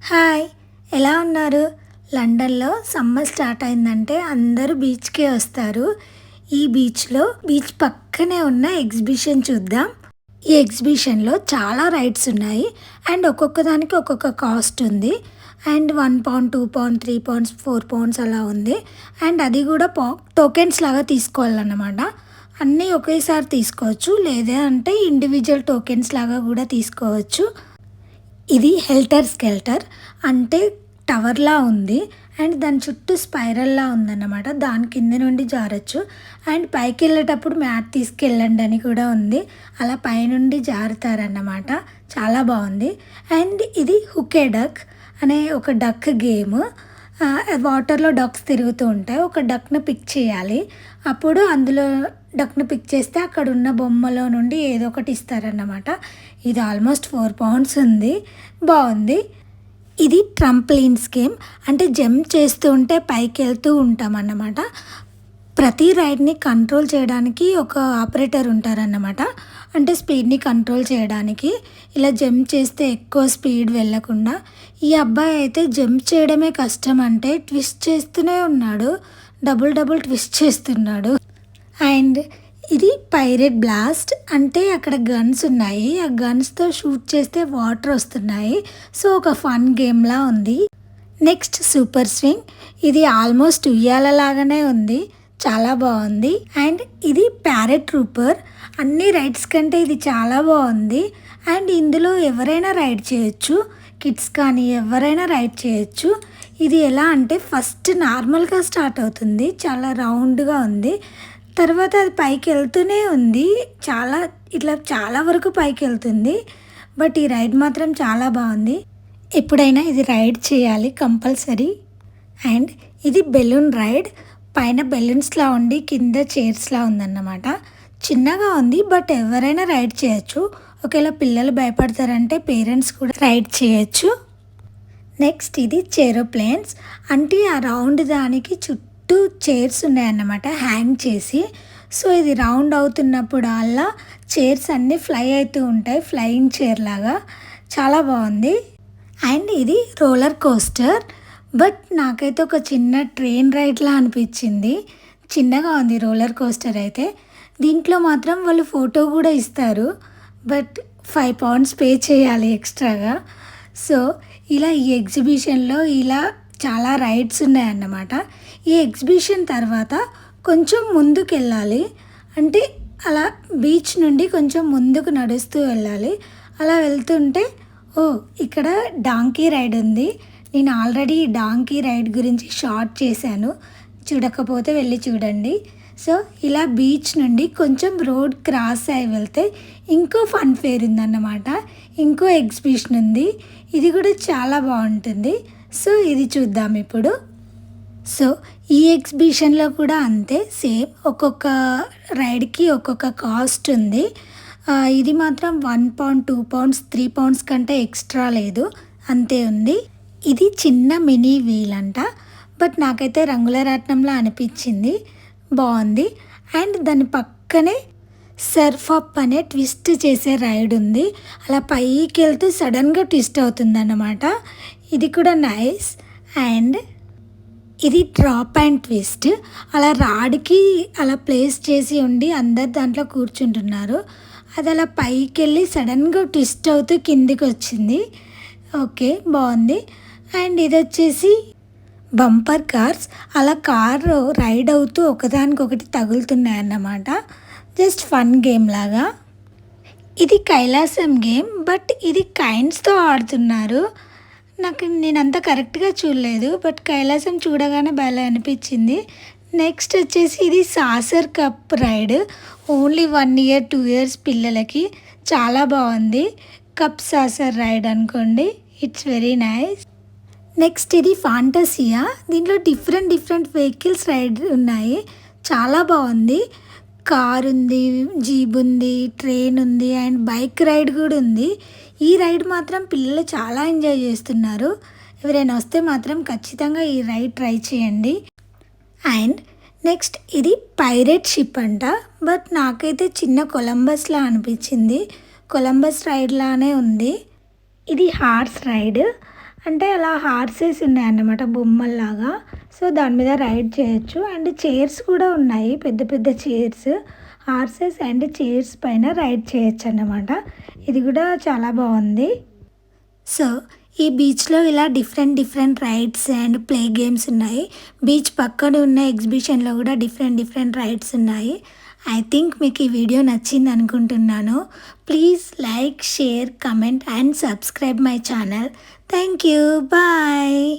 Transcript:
Hi, ఎలా ఉన్నారు? లండన్లో సమ్మర్ స్టార్ట్ అయిందంటే అందరూ బీచ్కే వస్తారు. ఈ బీచ్ పక్కనే ఉన్న ఎగ్జిబిషన్ చూద్దాం. ఈ ఎగ్జిబిషన్లో చాలా రైడ్స్ ఉన్నాయి అండ్ ఒక్కొక్క దానికి ఒక్కొక్క కాస్ట్ ఉంది. And 1 pound, 2 pound, 3 pounds, 4 pounds అలా ఉంది. అండ్ అది కూడా టోకెన్స్ లాగా తీసుకోవాలన్నమాట. అన్నీ ఒకేసారి తీసుకోవచ్చు, లేదా అంటే ఇండివిజువల్ టోకెన్స్ లాగా కూడా తీసుకోవచ్చు. ఇది హెల్టర్ స్కెల్టర్ అంటే టవర్లా ఉంది అండ్ దాని చుట్టూ స్పైరల్లా ఉందన్నమాట. దాని కింద నుండి జారచ్చు అండ్ పైకి వెళ్ళేటప్పుడు మ్యాట్ తీసుకెళ్ళండి అని కూడా ఉంది. అలా పైనుండి జారుతారన్నమాట. చాలా బాగుంది. అండ్ ఇది హుకే డక్ అనే ఒక డక్ గేమ్. వాటర్లో డక్స్ తిరుగుతూ ఉంటాయి. ఒక డక్ను పిక్ చేయాలి. అప్పుడు అందులో డక్ను పిక్ చేస్తే అక్కడ ఉన్న బొమ్మలో నుండి ఏదో ఒకటి ఇస్తారన్నమాట. ఇది ఆల్మోస్ట్ 4 పౌండ్స్ ఉంది. బాగుంది. ఇది ట్రంప్లిన్స్ గేమ్ అంటే జంప్ చేస్తూ ఉంటే పైకి వెళ్తూ ఉంటాం అన్నమాట. ప్రతి రైడ్ని కంట్రోల్ చేయడానికి ఒక ఆపరేటర్ ఉంటారన్నమాట. అంటే స్పీడ్ని కంట్రోల్ చేయడానికి. ఇలా జంప్ చేస్తే ఎక్కువ స్పీడ్ వెళ్ళకుండా. ఈ అబ్బాయి అయితే జంప్ చేయడమే కష్టం అంటే ట్విస్ట్ చేస్తూనే ఉన్నాడు. డబుల్ ట్విస్ట్ చేస్తున్నాడు. అండ్ ఇది పైరేట్ బ్లాస్ట్ అంటే అక్కడ గన్స్ ఉన్నాయి. ఆ గన్స్తో షూట్ చేస్తే వాటర్ వస్తున్నాయి. సో ఒక ఫన్ గేమ్లా ఉంది. Next super swing. ఇది ఆల్మోస్ట్ ఉయ్యాలలాగానే ఉంది. చాలా బాగుంది. అండ్ ఇది ప్యారెట్ ట్రూపర్. అన్ని రైడ్స్ కంటే ఇది చాలా బాగుంది. అండ్ ఇందులో ఎవరైనా రైడ్ చేయొచ్చు. కిడ్స్ కానీ ఎవరైనా రైడ్ చేయొచ్చు. ఇది ఎలా అంటే ఫస్ట్ నార్మల్గా స్టార్ట్ అవుతుంది. చాలా రౌండ్గా ఉంది. తర్వాత అది పైకి వెళ్తూనే ఉంది. చాలా వరకు పైకి వెళ్తుంది. బట్ ఈ రైడ్ మాత్రం చాలా బాగుంది. ఎప్పుడైనా ఇది రైడ్ చేయాలి కంపల్సరీ. అండ్ ఇది బెలూన్ రైడ్. పైన బెలూన్స్లా ఉండి కింద చైర్స్లా ఉందన్నమాట. చిన్నగా ఉంది బట్ ఎవరైనా రైడ్ చేయొచ్చు. ఒకవేళ పిల్లలు భయపడతారంటే పేరెంట్స్ కూడా రైడ్ చేయొచ్చు. నెక్స్ట్ ఇది చేరోప్లేన్స్ అంటే ఆ రౌండ్ దానికి చుట్టూ చైర్స్ ఉన్నాయన్నమాట హ్యాంగ్ చేసి. సో ఇది రౌండ్ అవుతున్నప్పుడు అలా చైర్స్ అన్నీ ఫ్లై అవుతూ ఉంటాయి. ఫ్లయింగ్ చైర్ లాగా చాలా బాగుంది. అండ్ ఇది రోలర్ కోస్టర్. బట్ నాకైతే ఒక చిన్న ట్రైన్ రైడ్లా అనిపించింది. చిన్నగా ఉంది రోలర్ కోస్టర్ అయితే. దీంట్లో మాత్రం వాళ్ళు ఫోటో కూడా ఇస్తారు. బట్ 5 పౌండ్స్ పే చేయాలి ఎక్స్ట్రాగా. సో ఇలా ఈ ఎగ్జిబిషన్లో ఇలా చాలా రైడ్స్ ఉన్నాయన్నమాట. ఈ ఎగ్జిబిషన్ తర్వాత కొంచెం ముందుకు వెళ్ళాలి. అంటే అలా బీచ్ నుండి కొంచెం ముందుకు నడుస్తూ వెళ్ళాలి. అలా వెళ్తుంటే ఇక్కడ డాంకీ రైడ్ ఉంది. నేను ఆల్రెడీ డాంకీ రైడ్ గురించి షార్ట్ చేశాను. చూడకపోతే వెళ్ళి చూడండి. సో ఇలా బీచ్ నుండి కొంచెం రోడ్ క్రాస్ అయి వెళ్తే ఇంకో ఫన్ ఫేర్ ఉందన్నమాట. ఇంకో ఎగ్జిబిషన్ ఉంది. ఇది కూడా చాలా బాగుంటుంది. సో ఇది చూద్దాం ఇప్పుడు. సో ఈ ఎగ్జిబిషన్లో కూడా అంతే సేమ్. ఒక్కొక్క రైడ్కి ఒక్కొక్క కాస్ట్ ఉంది. ఇది మాత్రం 1 పౌండ్, 2 పౌండ్స్, 3 పౌండ్స్ కంటే ఎక్స్ట్రా లేదు, అంతే ఉంది. ఇది చిన్న మినీ వీల్ అంట. బట్ నాకైతే రంగుల రాట్నంలా అనిపించింది. బాగుంది. అండ్ దాని పక్కనే సర్ఫ్ అప్ అనే ట్విస్ట్ చేసే రైడ్ ఉంది. అలా పైకి వెళ్తే సడన్గా ట్విస్ట్ అవుతుంది అన్నమాట. ఇది కూడా నైస్. అండ్ ఇది డ్రాప్ అండ్ ట్విస్ట్. అలా రాడ్కి అలా ప్లేస్ చేసి ఉండి అందరు దాంట్లో కూర్చుంటున్నారు. అది అలా పైకి వెళ్ళి సడన్గా ట్విస్ట్ అవుతూ కిందికి వచ్చింది. ఓకే, బాగుంది. అండ్ ఇది వచ్చేసి బంపర్ కార్స్. అలా కారు రైడ్ అవుతూ ఒకదానికొకటి తగులుతున్నాయి అన్నమాట. జస్ట్ ఫన్ గేమ్ లాగా. ఇది కైలాసం గేమ్. బట్ ఇది కైన్స్తో ఆడుతున్నారు. నేనంతా కరెక్ట్గా చూడలేదు. బట్ కైలాసం చూడగానే భలే అనిపించింది. నెక్స్ట్ వచ్చేసి ఇది saucer cup ride. Only 1 year 2 years పిల్లలకి. చాలా బాగుంది. కప్ సాసర్ రైడ్ అనుకోండి. It's very nice. నెక్స్ట్ ఇది ఫాంటసియా. దీంట్లో డిఫరెంట్ వెహికల్స్ రైడ్ ఉన్నాయి. చాలా బాగుంది. కార్ ఉంది, జీప్ ఉంది, ట్రైన్ ఉంది అండ్ బైక్ రైడ్ కూడా ఉంది. ఈ రైడ్ మాత్రం పిల్లలు చాలా ఎంజాయ్ చేస్తున్నారు. ఎవరైనా వస్తే మాత్రం ఖచ్చితంగా ఈ రైడ్ ట్రై చేయండి. అండ్ నెక్స్ట్ ఇది పైరేట్ షిప్ అంట. బట్ నాకైతే చిన్న కొలంబస్లా అనిపించింది. కొలంబస్ రైడ్ లానే ఉంది. ఇది హార్స్ రైడ్. అంటే అలా హార్సెస్ ఉన్నాయన్నమాట బొమ్మల్లాగా. సో దాని మీద రైడ్ చేయొచ్చు. అండ్ చైర్స్ కూడా ఉన్నాయి, పెద్ద పెద్ద చైర్స్. హార్సెస్ అండ్ చైర్స్ పైన రైడ్ చేయొచ్చు అన్నమాట. ఇది కూడా చాలా బాగుంది. సో ఈ బీచ్లో ఇలా different rides and play games ఉన్నాయి. బీచ్ పక్కన ఉన్న ఎగ్జిబిషన్లో కూడా డిఫరెంట్ రైడ్స్ ఉన్నాయి. ఐ థింక్ మీకు ఈ వీడియో నచ్చింది అనుకుంటున్నాను. Please like, share, comment and subscribe my channel. Thank you. Bye.